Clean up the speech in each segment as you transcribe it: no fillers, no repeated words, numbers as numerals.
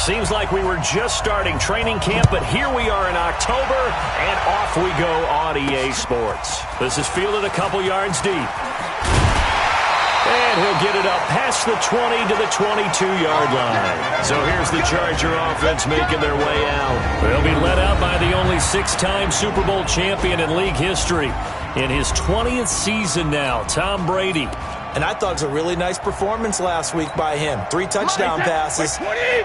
Seems like we were just starting training camp, but here we are in October, and off we go on EA Sports. This is fielded a couple yards deep. And he'll get it up past the 20 to the 22-yard line. So here's the Charger offense making their way out. They'll be led out by the only 6-time Super Bowl champion in league history. In his 20th season now, Tom Brady. And I thought it was a really nice performance last week by him. 3 touchdown passes.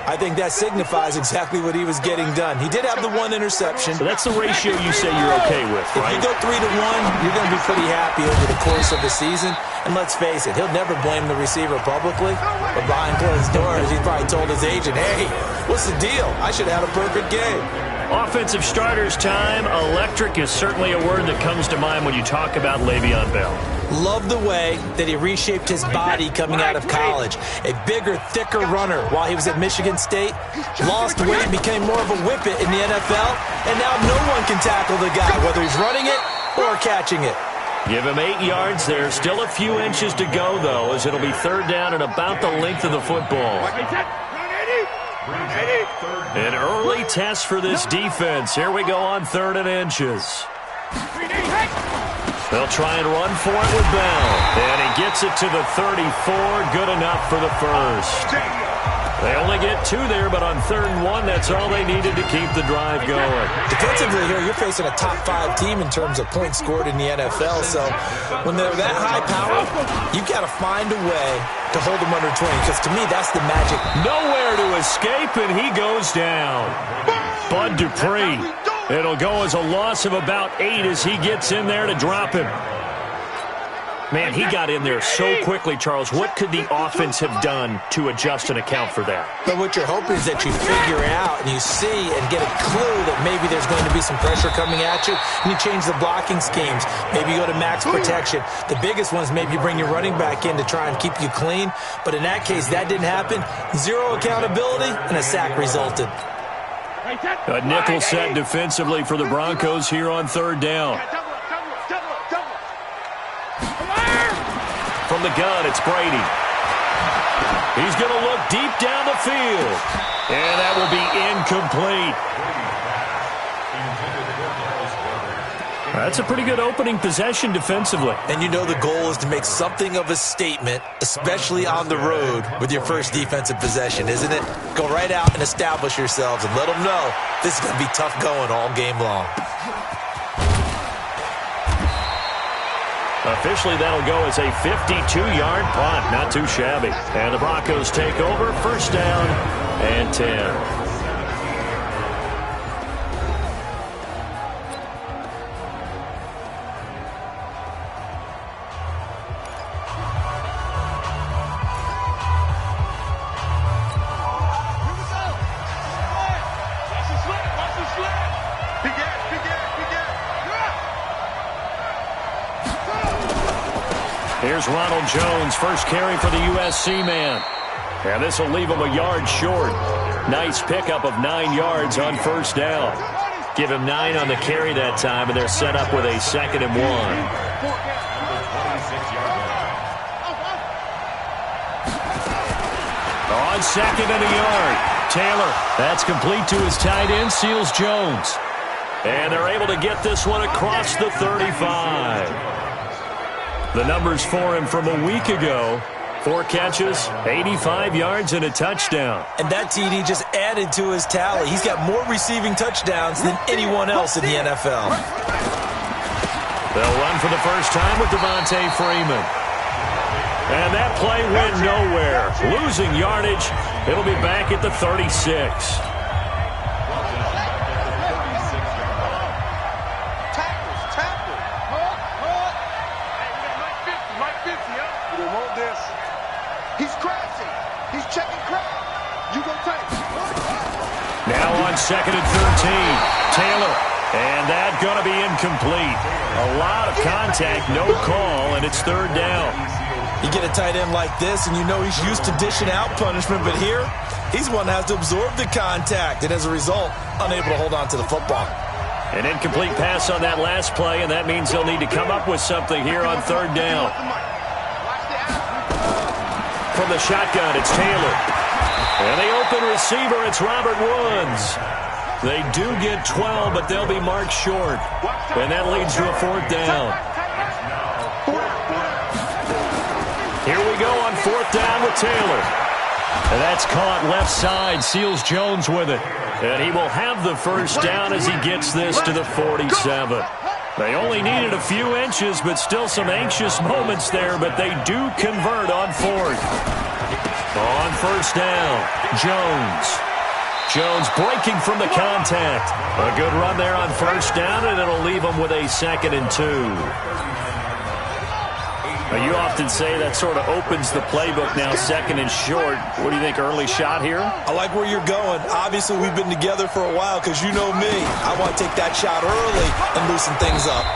I think that signifies exactly what he was getting done. He did have the 1 interception. So that's the ratio you say you're okay with, right? If you go 3 to 1, you're going to be pretty happy over the course of the season. And let's face it, he'll never blame the receiver publicly. But behind closed doors, he probably told his agent, hey, what's the deal? I should have had a perfect game. Offensive starters time. Electric is certainly a word that comes to mind when you talk about Le'Veon Bell. Love the way that he reshaped his body coming out of college. A bigger, thicker runner while he was at Michigan State. Lost weight, became more of a whippet in the NFL. And now no one can tackle the guy, whether he's running it or catching it. Give him 8 yards there. Still a few inches to go, though, as it'll be 3rd down and about the length of the football. An early test for this defense. Here we go on 3rd and inches. They'll try and run for it with Bell. And he gets it to the 34. Good enough for the first. They only get 2 there, but on 3rd and 1, that's all they needed to keep the drive going. Defensively here, you're facing a top 5 team in terms of points scored in the NFL. So when they're that high power, you've got to find a way to hold them under 20. Because to me, that's the magic. Nowhere to escape, and he goes down. Bud Dupree. It'll go as a loss of about 8 as he gets in there to drop him. Man, he got in there so quickly, Charles. What could the offense have done to adjust and account for that? But what you're hoping is that you figure out and you see and get a clue that maybe there's going to be some pressure coming at you, and you change the blocking schemes. Maybe you go to max protection. The biggest one is maybe you bring your running back in to try and keep you clean. But in that case, that didn't happen. 0 accountability, and a sack resulted. A nickel set defensively for the Broncos here on 3rd down. From the gun, it's Brady. He's going to look deep down the field. And that will be incomplete. That's a pretty good opening possession defensively. And you know the goal is to make something of a statement, especially on the road with your first defensive possession, isn't it? Go right out and establish yourselves and let them know this is going to be tough going all game long. Officially, that'll go as a 52-yard punt. Not too shabby. And the Broncos take over. 1st down and 10. Here's Ronald Jones, first carry for the USC man. And this will leave him a yard short. Nice pickup of 9 yards on 1st down. Give him 9 on the carry that time, and they're set up with a 2nd and 1. On 2nd and a yard. Taylor, that's complete to his tight end, seals Jones. And they're able to get this one across the 35. The numbers for him from a week ago. 4 catches, 85 yards, and a touchdown. And that TD just added to his tally. He's got more receiving touchdowns than anyone else in the NFL. They'll run for the first time with Devontae Freeman. And that play went nowhere. Losing yardage. It'll be back at the 36. Now on 2nd and 13. Taylor. And that going to be incomplete. A lot of contact, no call, and it's 3rd down. You get a tight end like this, and you know he's used to dishing out punishment, but here, he's one that has to absorb the contact, and as a result, unable to hold on to the football. An incomplete pass on that last play, and that means they'll need to come up with something here on 3rd down. From the shotgun, it's Taylor. And the open receiver, it's Robert Woods. They do get 12, but they'll be marked short. And that leads to a 4th down. Here we go on 4th down with Taylor. And that's caught left side. Seals Jones with it. And he will have the 1st down as he gets this to the 47. They only needed a few inches, but still some anxious moments there. But they do convert on 4th. On 1st down, Jones breaking from the contact. A good run there on 1st down, and it'll leave them with a 2nd and 2. Now, you often say that sort of opens the playbook now, 2nd and short. What do you think, early shot here? I like where you're going. Obviously, we've been together for a while because you know me. I want to take that shot early and loosen things up.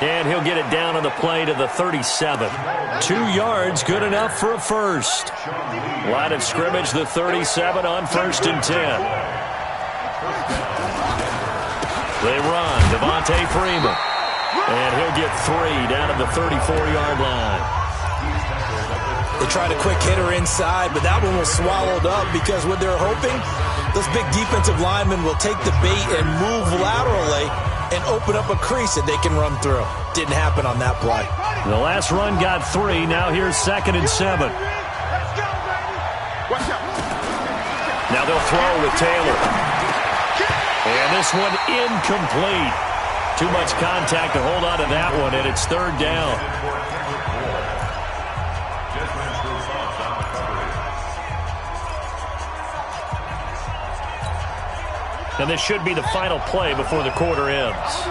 And he'll get it down on the play to the 37. 2 yards, good enough for a 1st. Line of scrimmage, the 37 on 1st and 10. They run, Devontae Freeman. And he'll get 3 down at the 34-yard line. They tried a quick hitter inside, but that one was swallowed up because what they're hoping, those big defensive linemen will take the bait and move laterally and open up a crease that they can run through. Didn't happen on that play. The last run got 3. Now here's 2nd and 7. Now they'll throw with Taylor. And this one incomplete. Too much contact to hold on to that one, and it's 3rd down. And this should be the final play before the quarter ends.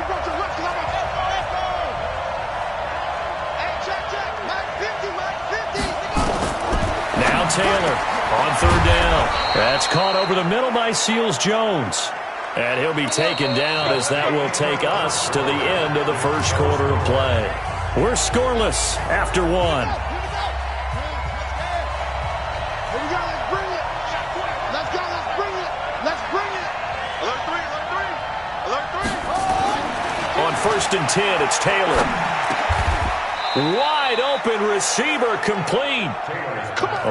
Now Taylor on 3rd down. That's caught over the middle by Seals Jones. And he'll be taken down as that will take us to the end of the 1st quarter of play. We're scoreless after 1. On 1st and 10, it's Taylor. Wide open receiver complete.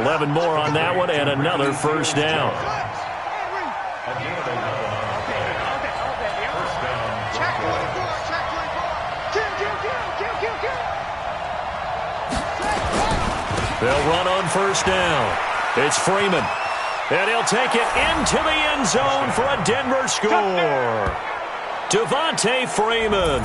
11 more on that one and another 1st down. They'll run on 1st down. It's Freeman. And he'll take it into the end zone for a Denver score. Devontae Freeman,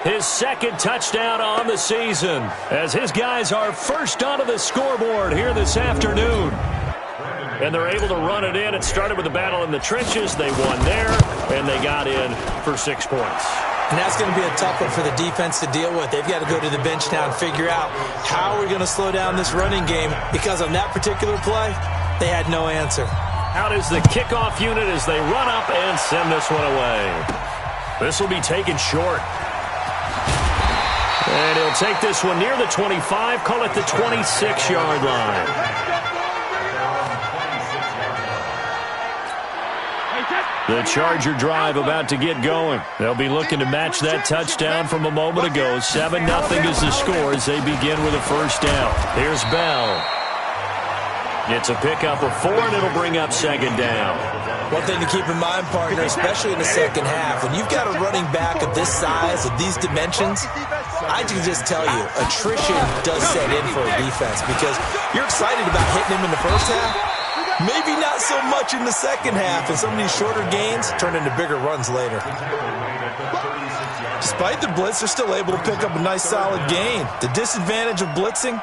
his 2nd touchdown on the season, as his guys are first onto the scoreboard here this afternoon. And they're able to run it in. It started with a battle in the trenches. They won there, and they got in for 6 points. And that's going to be a tough one for the defense to deal with. They've got to go to the bench now and figure out how we're going to slow down this running game, because on that particular play, they had no answer. Out is the kickoff unit as they run up and send this one away. This will be taken short. And he'll take this one near the 25, call it the 26-yard line. The Charger drive about to get going. They'll be looking to match that touchdown from a moment ago. 7-0 is the score as they begin with a 1st down. Here's Bell. It's a pickup of 4, and it'll bring up 2nd down. One thing to keep in mind, partner, especially in the second half, when you've got a running back of this size, of these dimensions, I can just tell you, attrition does set in for a defense, because you're excited about hitting him in the first half. Maybe not so much in the second half, and some of these shorter gains turn into bigger runs later. Despite the blitz, they're still able to pick up a nice solid gain. The disadvantage of blitzing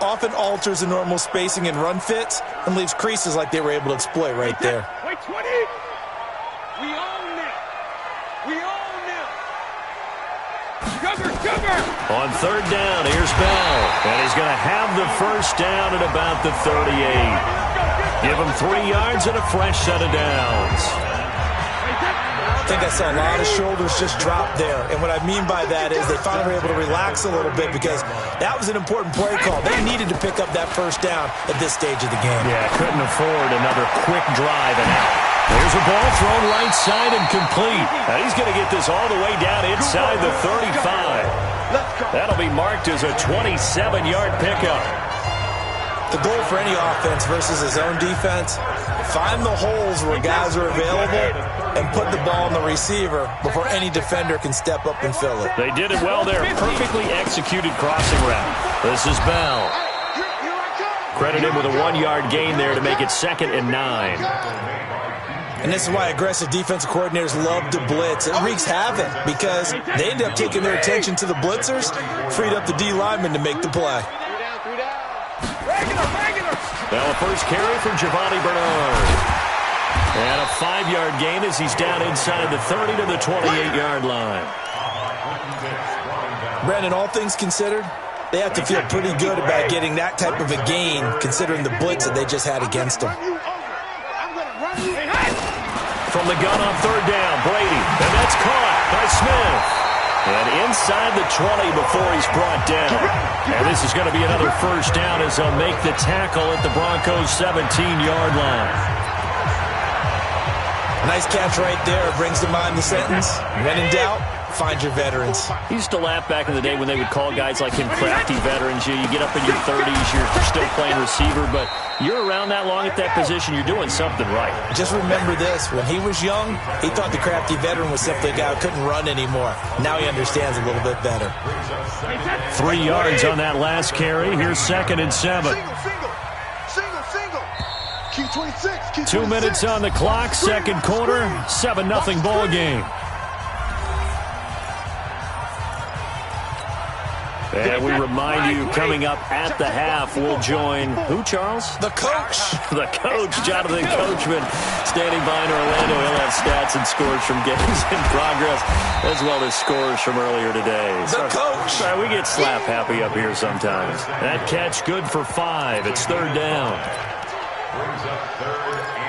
often alters the normal spacing and run fits and leaves creases like they were able to exploit right there. Wait, 20. We own it. We own it. Cover. On 3rd down, here's Bell. And he's going to have the 1st down at about the 38. Give him 3 yards and a fresh set of downs. I think I saw a lot of shoulders just drop there. And what I mean by that is they finally were able to relax a little bit, because that was an important play call. They needed to pick up that 1st down at this stage of the game. Yeah, couldn't afford another quick drive and out. There's a ball thrown right side and complete. Now he's going to get this all the way down inside the 35. That'll be marked as a 27-yard pickup. The goal for any offense versus his own defense, find the holes where guys are available and put the ball on the receiver before any defender can step up and fill it. They did it well there. Perfectly executed crossing route. This is Bell. Credit him with a 1-yard gain there to make it 2nd and 9. And this is why aggressive defensive coordinators love to blitz. It wreaks havoc because they end up taking their attention to the blitzers, freed up the D lineman to make the play. Now a first carry from Giovanni Bernard. And a 5-yard gain as he's down inside the 30 to the 28-yard line. Brandon, all things considered, they have to feel pretty good about getting that type of a gain considering the blitz that they just had against them. From the gun on 3rd down, Brady. And that's caught by Smith. And inside the 20 before he's brought down. And this is going to be another first down as they'll make the tackle at the Broncos' 17-yard line. Nice catch right there. Brings to mind the sentence, when in doubt, find your veterans. He used to laugh back in the day when they would call guys like him crafty veterans. You get up in your 30s, you're still playing receiver, but you're around that long at that position, you're doing something right. Just remember this. When he was young, he thought the crafty veteran was simply a guy who couldn't run anymore. Now he understands a little bit better. 3 yards on that last carry. Here's 2nd and 7. Key 26. 2 minutes on the clock, 2nd quarter, 7-0 ball game. And we remind you, coming up at the half, we'll join who, Charles? The coach. The coach, Jonathan Coachman, standing by in Orlando. He'll have stats and scores from games in progress, as well as scores from earlier today. The coach. Sorry, we get slap happy up here sometimes. That catch good for 5. It's 3rd down. Brings up 3rd and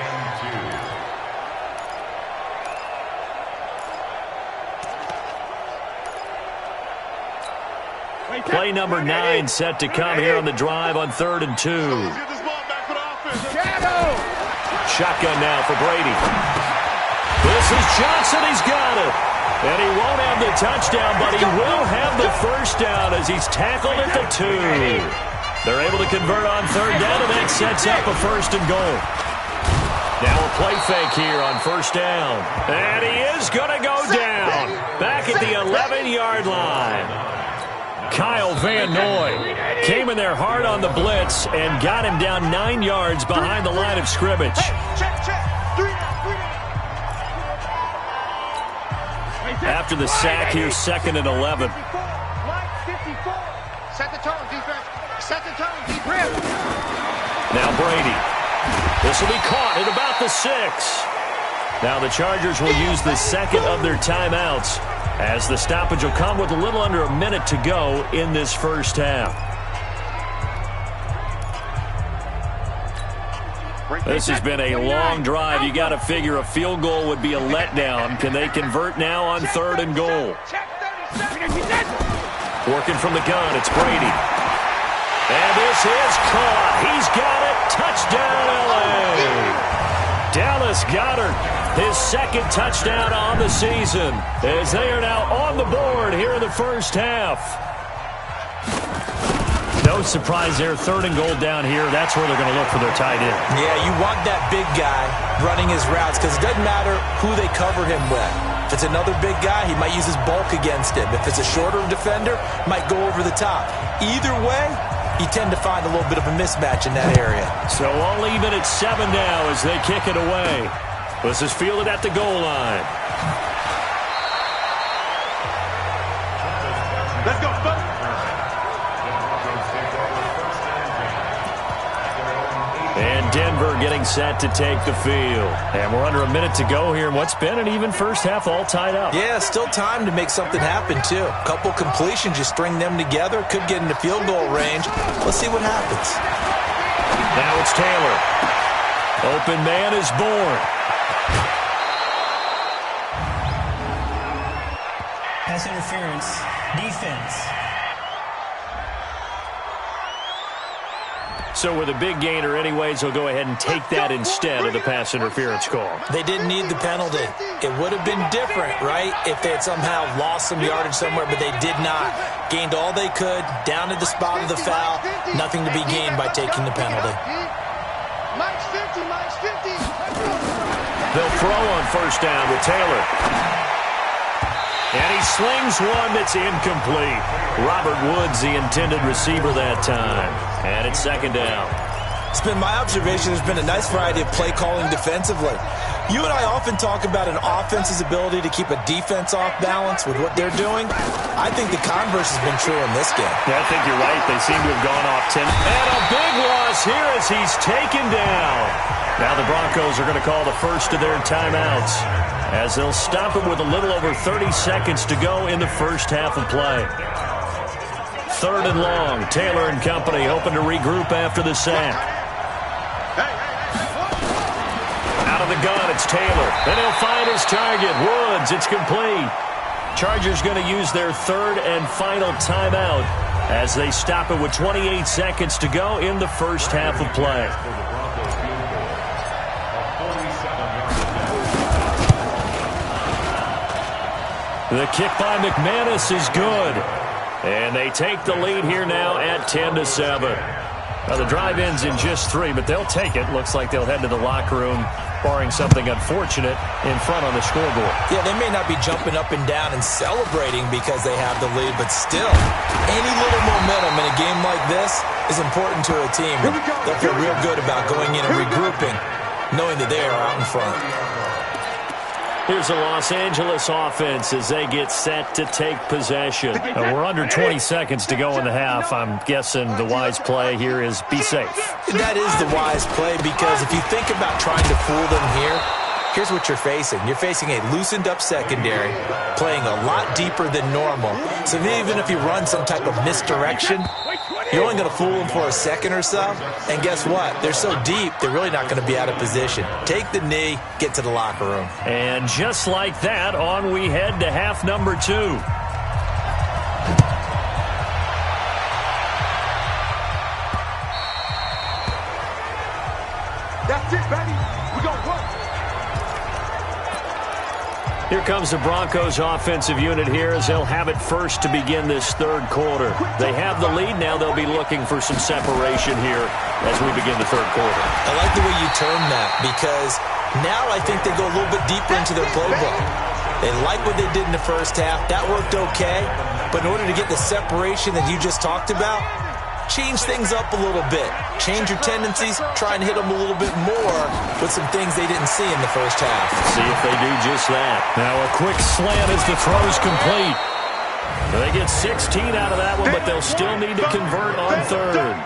2. Play number 9 set to come here on the drive on 3rd and 2. Shotgun now for Brady. This is Johnson. He's got it. And he won't have the touchdown, but he will have the first down as he's tackled at the 2. They're able to convert on 3rd down, and that sets up a 1st and goal. Now a play fake here on 1st down. And he is going to go down. Back at the 11-yard line. Kyle Van Noy came in there hard on the blitz and got him down 9 yards behind the line of scrimmage. After the sack, here's 2nd and 11. Set the tone, defense. Set the tone, defense. Now Brady. This will be caught at about the 6. Now the Chargers will use the 2nd of their timeouts, as the stoppage will come with a little under a minute to go in this first half. This has been a long drive. You got to figure a field goal would be a letdown. Can they convert now on 3rd and goal? Working from the gun, it's Brady. And this is caught. He's got it. Touchdown, L.A. Dallas Goedert, his 2nd touchdown on the season, as they are now on the board here in the first half. No surprise there. 3rd and goal down here. That's where they're going to look for their tight end. Yeah, you want that big guy running his routes because it doesn't matter who they cover him with. If it's another big guy, he might use his bulk against him. If it's a shorter defender, might go over the top. Either way, you tend to find a little bit of a mismatch in that area. So all even at 7 now as they kick it away. This is fielded at the goal line. Let's go, folks. And Denver getting set to take the field. And we're under a minute to go here in what's been an even first half, all tied up. Yeah, still time to make something happen, too. A couple completions, you string them together, could get into field goal range. Let's see what happens. Now it's Taylor. Open man is born. Pass interference. Defense. So with a big gainer anyways, they'll go ahead and take that instead of the pass interference call. They didn't need the penalty. It would have been different, right, if they had somehow lost some yardage somewhere, but they did not. Gained all they could, down at the spot of the foul. Nothing to be gained by taking the penalty. They'll throw on first down with Taylor. And he slings one that's incomplete. Robert Woods, the intended receiver that time. And it's second down. It's been my observation there's been a nice variety of play calling defensively. You and I often talk about an offense's ability to keep a defense off balance with what they're doing. I think the converse has been true in this game. Yeah, I think you're right. They seem to have gone off 10. And a big loss here as he's taken down. Now the Broncos are going to call the first of their timeouts as they'll stop it with a little over 30 seconds to go in the first half of play. Third and long. Taylor and company hoping to regroup after the sack. Out of the gun, it's Taylor. Then he'll find his target. Woods, it's complete. Chargers going to use their third and final timeout as they stop it with 28 seconds to go in the first half of play. The kick by McManus is good. And they take the lead here now at 10-7. Now the drive ends in just 3, but they'll take it. Looks like they'll head to the locker room, barring something unfortunate, in front on the scoreboard. Yeah, they may not be jumping up and down and celebrating because they have the lead, but still, any little momentum in a game like this is important to a team. They'll feel real good about going in and regrouping, knowing that they are out in front. Here's the Los Angeles offense as they get set to take possession. We're under 20 seconds to go in the half. I'm guessing the wise play here is be safe. That is the wise play because if you think about trying to fool them here, here's what you're facing. You're facing a loosened up secondary, playing a lot deeper than normal. So even if you run some type of misdirection, you're only going to fool them for a second or so. And guess what? They're so deep, they're really not going to be out of position. Take the knee, get to the locker room. And just like that, on we head to half number 2. That's it, baby. We gonna work. Here comes the Broncos offensive unit here as they'll have it first to begin this third quarter. They have the lead. Now they'll be looking for some separation here as we begin the third quarter. I like the way you term that because now I think they go a little bit deeper into their playbook. They like what they did in the first half. That worked okay. But in order to get the separation that you just talked about, change things up a little bit. Change your tendencies. Try and hit them a little bit more with some things they didn't see in the first half. See if they do just that. Now a quick slant as the throw's complete. They get 16 out of that one, but they'll still need to convert on third.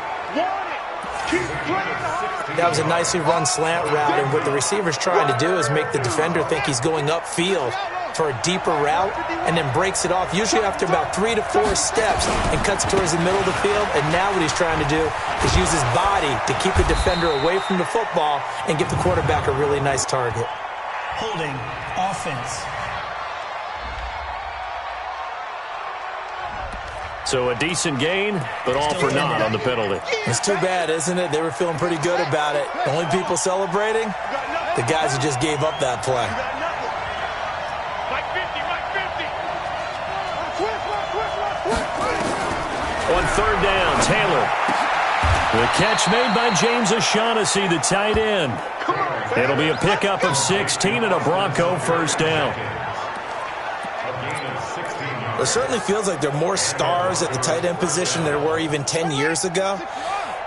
That was a nicely run slant route, and what the receiver's trying to do is make the defender think he's going upfield for a deeper route and then breaks it off, usually after about 3 to 4 steps, and cuts towards the middle of the field. And now what he's trying to do is use his body to keep the defender away from the football and give the quarterback a really nice target. Holding offense. So a decent gain, but all for naught on the penalty. It's too bad, isn't it? They were feeling pretty good about it. The only people celebrating, the guys who just gave up that play. On third down, Taylor. The catch made by James O'Shaughnessy, the tight end. It'll be a pickup of 16 and a Bronco first down. It certainly feels like there are more stars at the tight end position than there were even 10 years ago.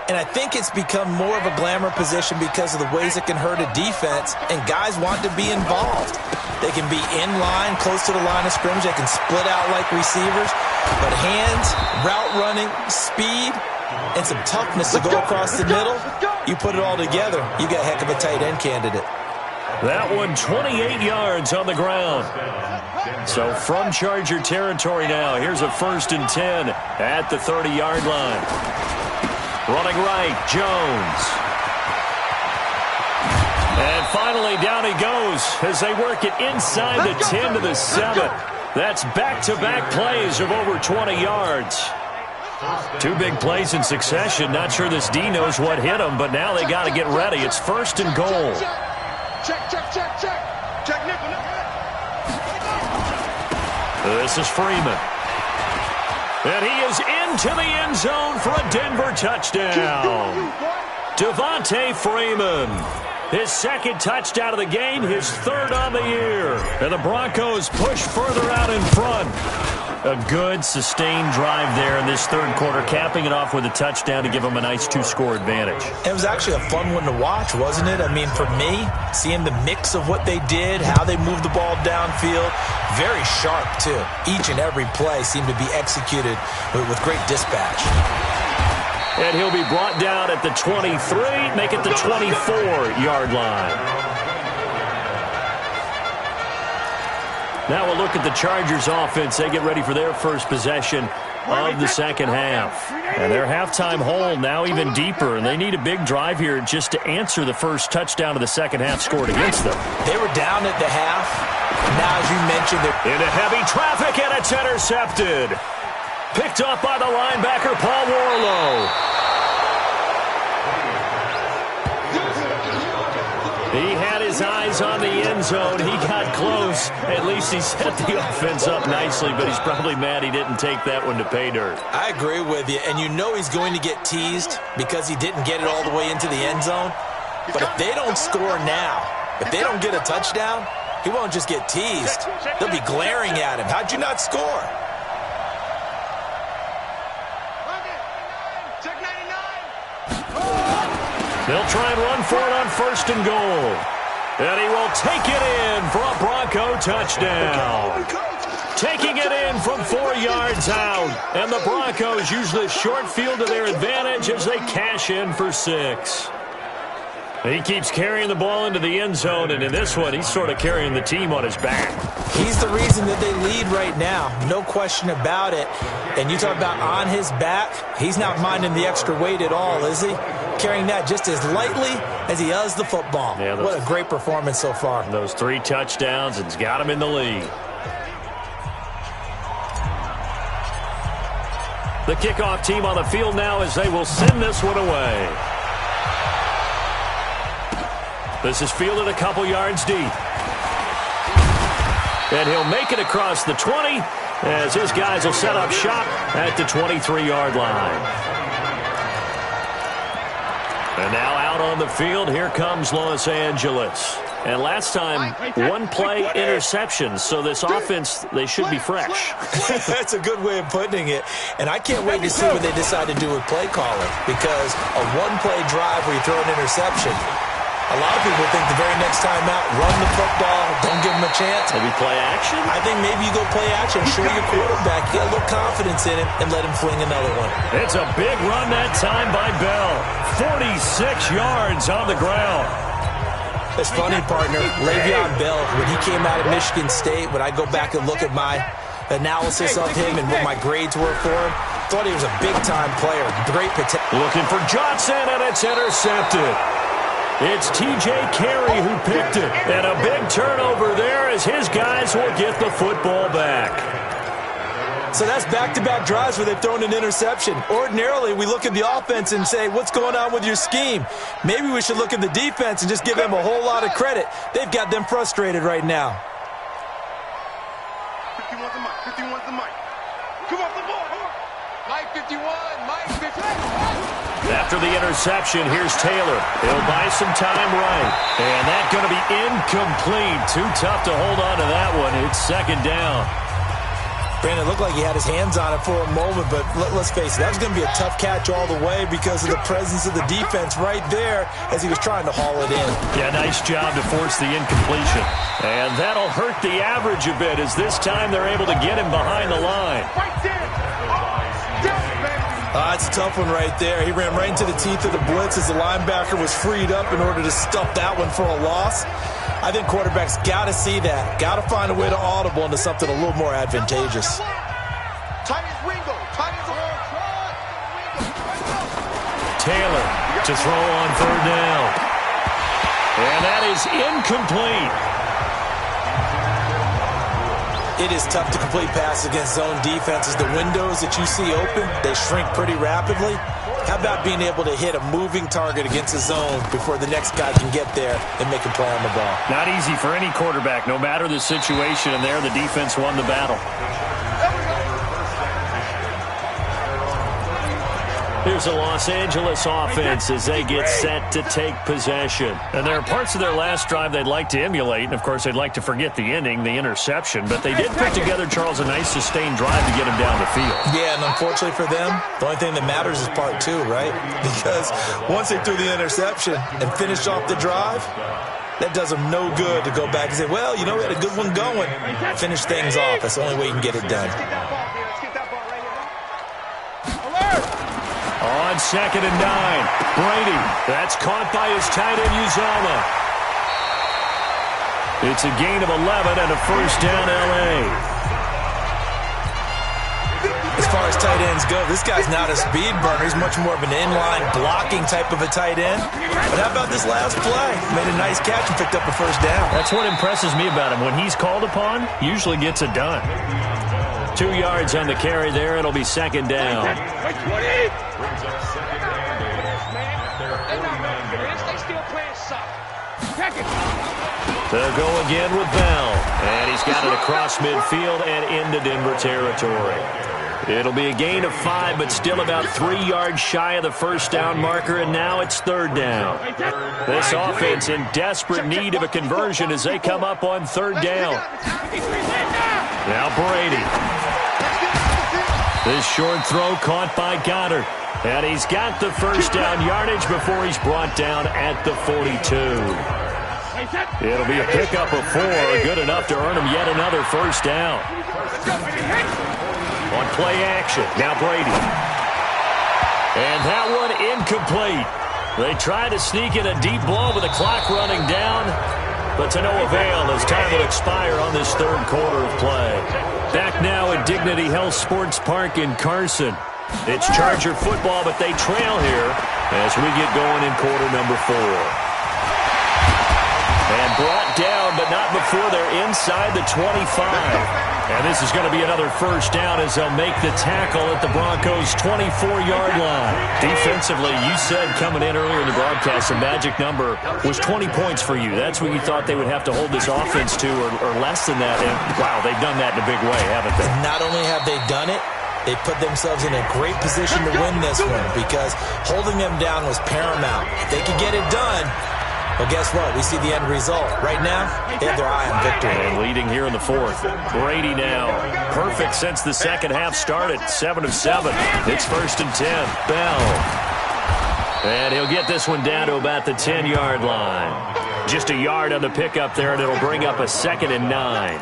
And I think it's become more of a glamour position because of the ways it can hurt a defense, and guys want to be involved. They can be in line, close to the line of scrimmage. They can split out like receivers. But hands, route running, speed, and some toughness to go across the middle, you put it all together, you got a heck of a tight end candidate. That one 28 yards on the ground. So from Charger territory now, here's a 1st and 10 at the 30-yard line. Running right, Jones. And finally, down he goes as they work it inside the 10 to the 7. That's back-to-back plays of over 20 yards. Two big plays in succession. Not sure this D knows what hit him, but now they got to get ready. It's 1st and goal. Check. Check, nickel. This is Freeman. And he is into the end zone for a Denver touchdown. Devontae Freeman. His 2nd touchdown of the game, his 3rd on the year. And the Broncos push further out in front. A good, sustained drive there in this 3rd quarter, capping it off with a touchdown to give them a nice 2-score advantage. It was actually a fun one to watch, wasn't it? I mean, for me, seeing the mix of what they did, how they moved the ball downfield, very sharp, too. Each and every play seemed to be executed with great dispatch. And he'll be brought down at the 23, make it the 24-yard line. Now we'll look at the Chargers offense. They get ready for their first possession of the second half. And their halftime hole now even deeper, and they need a big drive here just to answer the first touchdown of the second half scored against them. They were down at the half. Now, as you mentioned, they're into heavy traffic, and it's intercepted. Picked up by the linebacker, Paul Warlow. He had his eyes on the end zone. He got close. At least he set the offense up nicely, but he's probably mad he didn't take that one to pay dirt. I agree with you, and you know he's going to get teased because he didn't get it all the way into the end zone. But if they don't score now, if they don't get a touchdown, he won't just get teased. They'll be glaring at him. How'd you not score? They'll try and run for it on 1st and goal. And he will take it in for a Bronco touchdown. Taking it in from 4 yards out. And the Broncos use this short field to their advantage as they cash in for 6. He keeps carrying the ball into the end zone, and in this one, he's sort of carrying the team on his back. He's the reason that they lead right now, no question about it. And you talk about on his back, he's not minding the extra weight at all, is he? Carrying that just as lightly as he does the football. Yeah, what a great performance so far. Those 3 touchdowns, it's got him in the lead. The kickoff team on the field now as they will send this one away. This is fielded a couple yards deep. And he'll make it across the 20 as his guys will set up shop at the 23-yard line. And now out on the field, here comes Los Angeles. And last time, 1-play interception, so this offense, they should be fresh. That's a good way of putting it. And I can't wait to see what they decide to do with play calling, because a 1-play drive where you throw an interception, a lot of people think the very next time out, run the football, don't give them a chance. Maybe play action? I think maybe you go play action, show your quarterback, get a little confidence in him, and let him fling another one. It's a big run that time by Bell. 46 yards on the ground. It's funny, partner. Le'Veon Bell, when he came out of Michigan State, when I go back and look at my analysis of him and what my grades were for him, thought he was a big-time player, great potential. Looking for Johnson, and it's intercepted. It's T.J. Carey who picked it. And a big turnover there as his guys will get the football back. So that's back-to-back drives where they've thrown an interception. Ordinarily, we look at the offense and say, what's going on with your scheme? Maybe we should look at the defense and just give them a whole lot of credit. They've got them frustrated right now. 51's the mic. 51's the mic. Come off the ball. Mike 51. Mike 51. After the interception, here's Taylor. He'll buy some time right. And that's going to be incomplete. Too tough to hold on to that one. It's 2nd down. Brandon, it looked like he had his hands on it for a moment, but let's face it, that was going to be a tough catch all the way because of the presence of the defense right there as he was trying to haul it in. Yeah, nice job to force the incompletion. And that'll hurt the average a bit as this time they're able to get him behind the line. It's a tough one right there. He ran right into the teeth of the blitz as the linebacker was freed up in order to stuff that one for a loss. I think quarterbacks got to see that. Got to find a way to audible into something a little more advantageous. Taylor to throw on 3rd down. And that is incomplete. It is tough to complete passes against zone defenses. The windows that you see open, they shrink pretty rapidly. How about being able to hit a moving target against a zone before the next guy can get there and make a play on the ball? Not easy for any quarterback, no matter the situation, and there the defense won the battle. Here's a Los Angeles offense as they get set to take possession. And there are parts of their last drive they'd like to emulate, and of course they'd like to forget the ending, the interception, but they did put together, Charles, a nice sustained drive to get him down the field. Yeah, and unfortunately for them, the only thing that matters is part two, right? Because once they threw the interception and finished off the drive, that does them no good to go back and say, well, you know, we had a good one going. Finish things off. That's the only way you can get it done. On 2nd and 9, Brady. That's caught by his tight end, Uzomah. It's a gain of 11 and a first down, L.A. As far as tight ends go, this guy's not a speed burner. He's much more of an inline blocking type of a tight end. But how about this last play? Made a nice catch and picked up a first down. That's what impresses me about him. When he's called upon, usually gets it done. 2 yards on the carry there. It'll be second down. They'll go again with Bell. And he's got it across midfield and into Denver territory. It'll be a gain of 5, but still about 3 yards shy of the first down marker, and now it's third down. This offense in desperate need of a conversion as they come up on third down. Now Brady. This short throw caught by Goddard. And he's got the first down yardage before he's brought down at the 42. It'll be a pickup of 4, good enough to earn him yet another first down. On play action, now Brady. And that one incomplete. They try to sneak in a deep blow with the clock running down, but to no avail as time will expire on this third quarter of play. Back now at Dignity Health Sports Park in Carson. It's Charger football, but they trail here as we get going in quarter number 4. And brought down, but not before they're inside the 25. And this is going to be another first down as they'll make the tackle at the Broncos' 24-yard line. Defensively, you said coming in earlier in the broadcast, the magic number was 20 points for you. That's what you thought they would have to hold this offense to, or less than that. And, wow, they've done that in a big way, haven't they? Not only have they done it, they put themselves in a great position to win this one because holding them down was paramount. If they could get it done, well, guess what? We see the end result. Right now, they have their eye on victory. And leading here in the fourth. Brady now. Perfect since the second half started. 7 of 7. It's 1st and 10. Bell. And he'll get this one down to about the 10-yard line. Just a yard on the pickup there, and it'll bring up a 2nd and 9.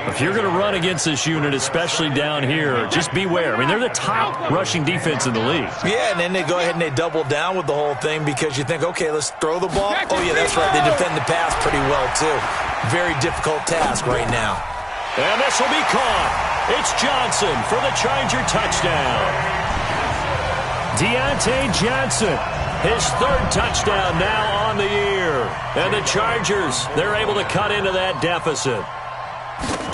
If you're going to run against this unit, especially down here, just beware. I mean, they're the top rushing defense in the league. Yeah, and then they go ahead and they double down with the whole thing because you think, okay, let's throw the ball. Oh, yeah, that's right. They defend the pass pretty well, too. Very difficult task right now. And this will be caught. It's Johnson for the Charger touchdown. Deontay Johnson, his 3rd touchdown now on the year. And the Chargers, they're able to cut into that deficit.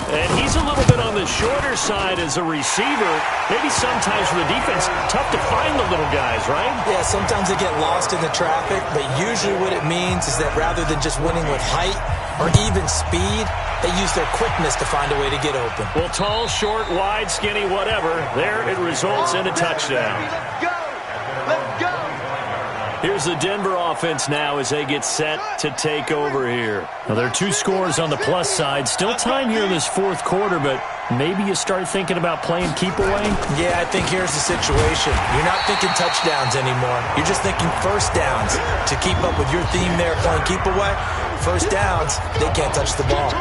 And he's a little bit on the shorter side as a receiver. Maybe sometimes for the defense, tough to find the little guys, right? Yeah, sometimes they get lost in the traffic, but usually what it means is that rather than just winning with height or even speed, they use their quickness to find a way to get open. Well, tall, short, wide, skinny, whatever, there it results in a touchdown. Let's go! Let's go! Here's the Denver offense now as they get set to take over here. Now, there are 2 scores on the plus side. Still time here in this fourth quarter, but maybe you start thinking about playing keep away? Yeah, I think here's the situation. You're not thinking touchdowns anymore. You're just thinking first downs. To keep up with your theme there, playing keep away, first downs, they can't touch the ball.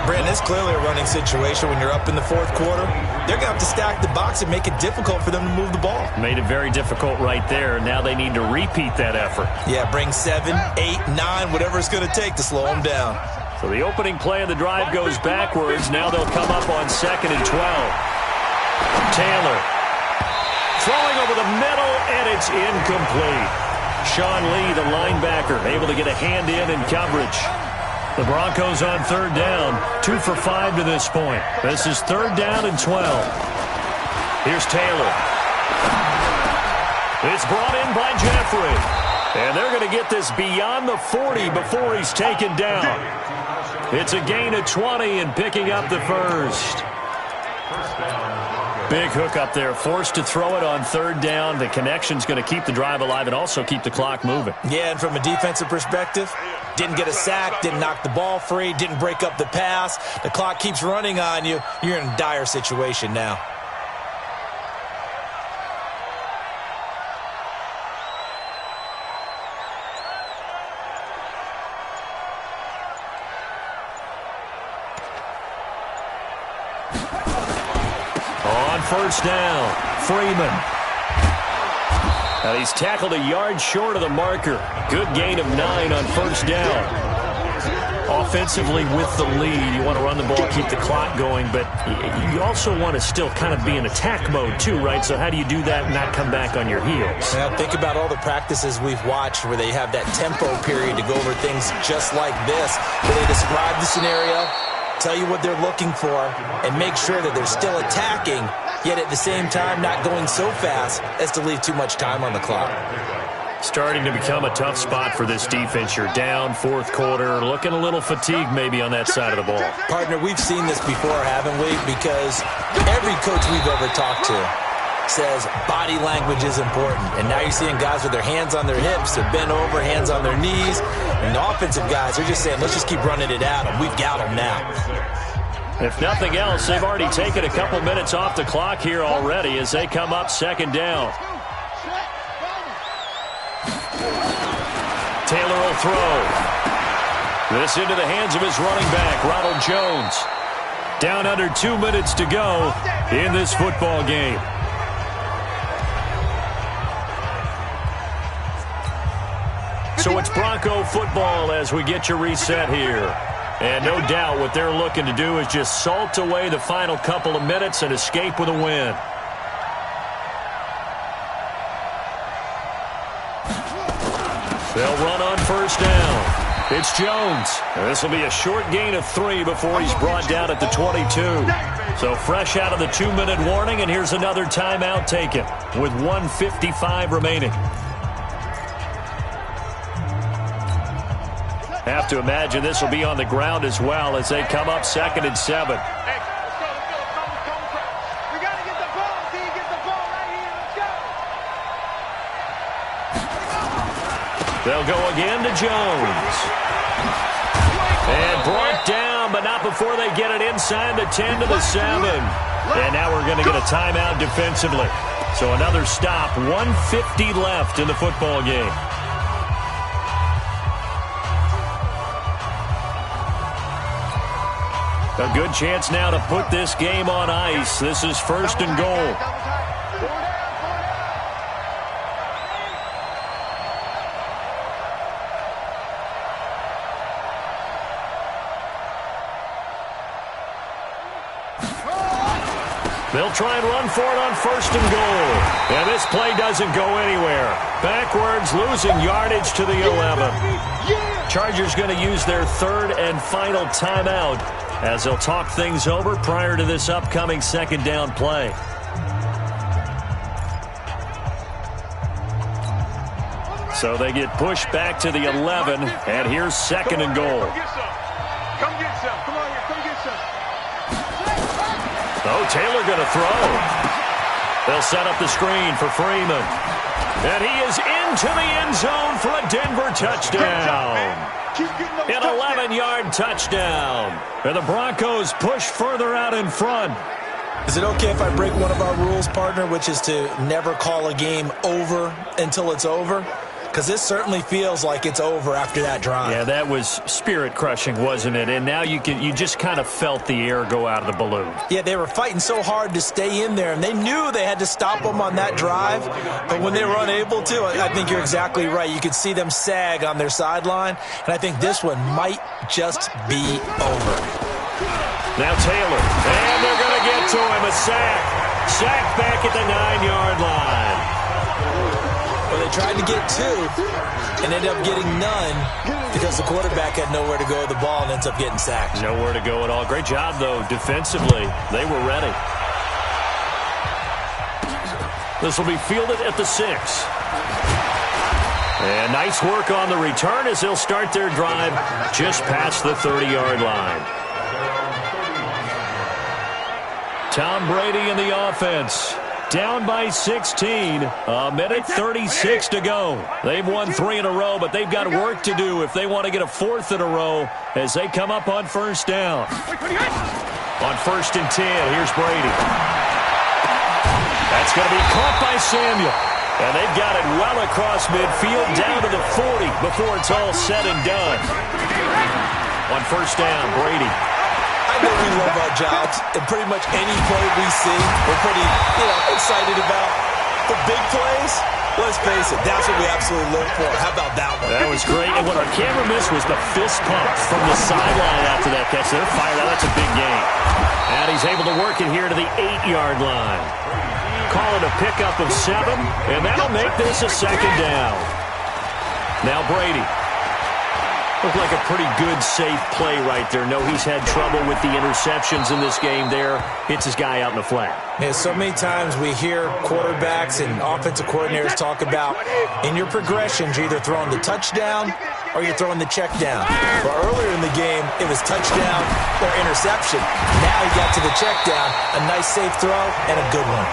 Brandon, it's clearly a running situation when you're up in the fourth quarter. They're going to have to stack the box and make it difficult for them to move the ball. Made it very difficult right there. Now they need to repeat that effort. Yeah, bring 7, 8, 9, whatever it's going to take to slow them down. So the opening play of the drive goes backwards. Now they'll come up on 2nd and 12. Taylor throwing over the middle, and it's incomplete. Sean Lee, the linebacker, able to get a hand in coverage. The Broncos on third down, 2 for 5 to this point. This is third down and 12. Here's Taylor. It's brought in by Jeffrey. And they're going to get this beyond the 40 before he's taken down. It's a gain of 20 and picking up the first. Big hook up there, forced to throw it on third down. The connection's going to keep the drive alive and also keep the clock moving. Yeah, and from a defensive perspective, didn't get a sack, didn't knock the ball free, didn't break up the pass. The clock keeps running on you. You're in a dire situation now. First down, Freeman. Now he's tackled a yard short of the marker. Good gain of 9 on first down. Offensively with the lead, you want to run the ball, keep the clock going, but you also want to still kind of be in attack mode too, right? So how do you do that and not come back on your heels? Now think about all the practices we've watched where they have that tempo period to go over things just like this, where they describe the scenario, tell you what they're looking for, and make sure that they're still attacking, yet at the same time not going so fast as to leave too much time on the clock. Starting to become a tough spot for this defense. You're down fourth quarter, looking a little fatigued maybe on that side of the ball. Partner, we've seen this before, haven't we? Because every coach we've ever talked to says body language is important. And now you're seeing guys with their hands on their hips, they're bent over, hands on their knees. And the offensive guys are just saying, let's just keep running it at them. We've got them now. If nothing else, they've already taken a couple minutes off the clock here already as they come up second down. Taylor will throw. This into the hands of his running back, Ronald Jones. Down under 2 minutes to go in this football game. So it's Bronco football as we get you reset here. And no doubt what they're looking to do is just salt away the final couple of minutes and escape with a win. They'll run on first down. It's Jones. This will be a short gain of 3 before he's brought down at the 22. So fresh out of the 2-minute warning, and here's another timeout taken with 1:55 remaining. Have to imagine this will be on the ground as well as they come up 2nd and 7. Hey, let's go. We got to get the ball. See, get the ball right here. Let's go. They'll go again to Jones. And brought down, but not before they get it inside the 10 to the 7. And now we're going to get a timeout defensively. So another stop, 1:50 left in the football game. A good chance now to put this game on ice. This is 1st and goal. They'll try and run for it on 1st and goal. And this play doesn't go anywhere. Backwards, losing yardage to the 11. Chargers going to use their 3rd and final timeout as they'll talk things over prior to this upcoming 2nd down play. So they get pushed back to the 11, and here's 2nd and goal. Come get some. Come on here. Come get some. Oh, Taylor going to throw. They'll set up the screen for Freeman. And he is into the end zone for a Denver touchdown. An 11-yard touchdown. And the Broncos push further out in front. Is it okay if I break one of our rules, partner, which is to never call a game over until it's over? Because this certainly feels like it's over after that drive. Yeah, that was spirit-crushing, wasn't it? And now you just kind of felt the air go out of the balloon. Yeah, they were fighting so hard to stay in there, and they knew they had to stop them on that drive. But when they were unable to, I think you're exactly right. You could see them sag on their sideline, and I think this one might just be over. Now Taylor, and they're going to get to him, a sack. Sack back at the 9-yard line. Well, they tried to get 2 and ended up getting none because the quarterback had nowhere to go with the ball and ends up getting sacked. Nowhere to go at all. Great job, though, defensively. They were ready. This will be fielded at the 6. And nice work on the return as they'll start their drive just past the 30-yard line. Tom Brady in the offense. Down by 16. A minute 36 to go. They've won 3 in a row, but they've got work to do if they want to get a 4th in a row as they come up on first down. On 1st and 10, here's Brady. That's going to be caught by Samuel. And they've got it well across midfield down to the 40 before it's all said and done. On first down, Brady. I know we love our jobs, and pretty much any play we see, we're pretty, excited about. The big plays, let's face it, that's what we absolutely live for. How about that one? That was great. And what our camera missed was the fist pump from the sideline after that catch. They're fired out. That's a big gain. And he's able to work it here to the 8-yard line. Call it a pickup of 7, and that'll make this a 2nd down. Now Brady. Looked like a pretty good, safe play right there. No, he's had trouble with the interceptions in this game there. Hits his guy out in the flat. Yeah, so many times we hear quarterbacks and offensive coordinators talk about in your progressions, you're either throwing the touchdown or you're throwing the check down. But earlier in the game, it was touchdown or interception. Now he got to the check down, a nice safe throw, and a good one.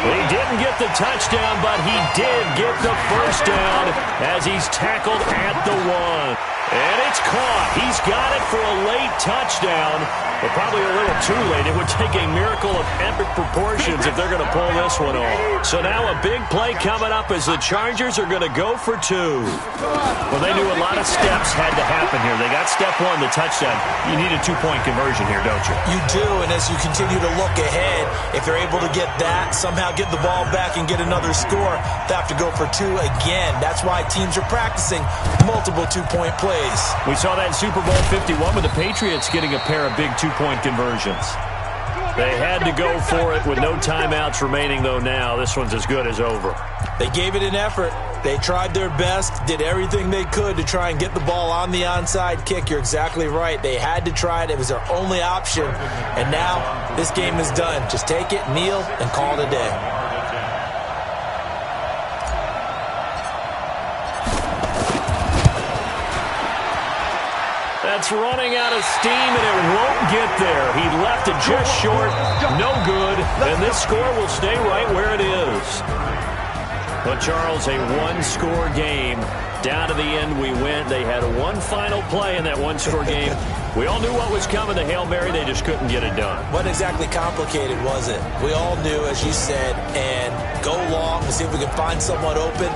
He didn't get the touchdown, but he did get the first down as he's tackled at the 1. And it's caught. He's got it for a late touchdown, but probably a little too late. It would take a miracle of epic proportions if they're going to pull this one off. So now a big play coming up as the Chargers are going to go for 2. Well, they knew a lot of steps had to happen here. They got step 1, the touchdown. You need a 2-point conversion here, don't you? You do, and as you continue to look ahead, if they're able to get that, somehow get the ball back and get another score, they have to go for 2 again. That's why teams are practicing multiple 2-point plays. We saw that in Super Bowl 51 with the Patriots getting a pair of big 2-point conversions. They had to go for it with no timeouts remaining, though, now. This one's as good as over. They gave it an effort. They tried their best, did everything they could to try and get the ball on the onside kick. You're exactly right. They had to try it. It was their only option. And now this game is done. Just take it, kneel, and call it a day. That's running out of steam, and it won't get there. He left it just short. No good. And this score will stay right where it is. But, Charles, a one-score game. Down to the end we went. They had one final play in that one-score game. We all knew what was coming. The Hail Mary, they just couldn't get it done. Wasn't exactly complicated, was it? We all knew, as you said, and go long and see if we can find someone open.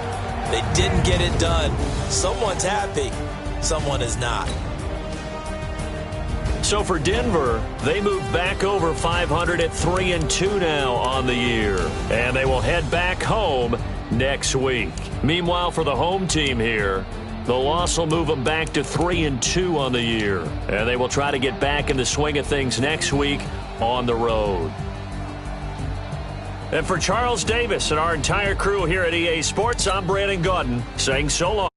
They didn't get it done. Someone's happy. Someone is not. So for Denver, they move back over 500 at 3-2 now on the year. And they will head back home next week. Meanwhile, for the home team here, the loss will move them back to 3-2 on the year. And they will try to get back in the swing of things next week on the road. And for Charles Davis and our entire crew here at EA Sports, I'm Brandon Gaudin saying so long.